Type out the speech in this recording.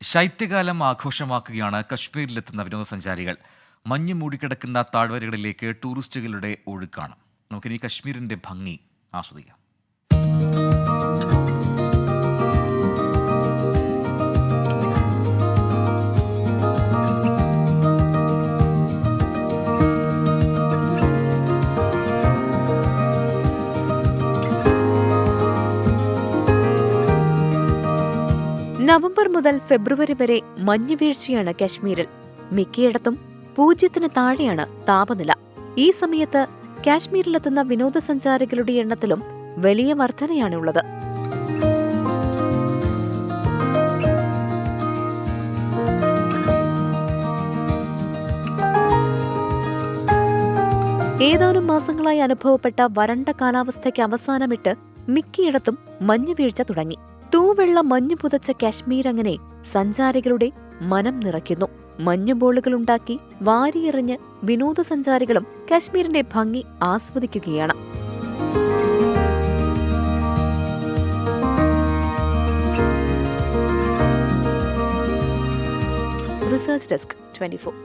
ശൈത്യകാലം ആഘോഷമാക്കുകയാണ് കശ്മീരിലെത്തുന്ന വിനോദസഞ്ചാരികൾ. മഞ്ഞ് മൂടിക്കിടക്കുന്ന താഴ്വരകളിലേക്ക് ടൂറിസ്റ്റുകളുടെ ഒഴുക്കാണ്. നമുക്കിനി കശ്മീരിന്റെ ഭംഗി ആസ്വദിക്കാം. നവംബർ മുതൽ ഫെബ്രുവരി വരെ മഞ്ഞുവീഴ്ചയാണ് കശ്മീരിൽ. മിക്കയിടത്തും 0 താഴെയാണ് താപനില. ഈ സമയത്ത് കാശ്മീരിലെത്തുന്ന വിനോദസഞ്ചാരികളുടെ എണ്ണത്തിലും വലിയ വർധനയാണുള്ളത്. ഏതാനും മാസങ്ങളായി അനുഭവപ്പെട്ട വരണ്ട കാലാവസ്ഥയ്ക്ക് അവസാനമിട്ട് മിക്കയിടത്തും മഞ്ഞുവീഴ്ച തുടങ്ങി. തൂവെള്ള മഞ്ഞു പുതച്ച കാശ്മീർ അങ്ങനെ സഞ്ചാരികളുടെ മനം നിറയ്ക്കുന്നു. മഞ്ഞുബോളുകളുണ്ടാക്കി വാരിയെറിഞ്ഞ് വിനോദസഞ്ചാരികളും കാശ്മീരിന്റെ ഭംഗി ആസ്വദിക്കുകയാണ്. Research desk 24.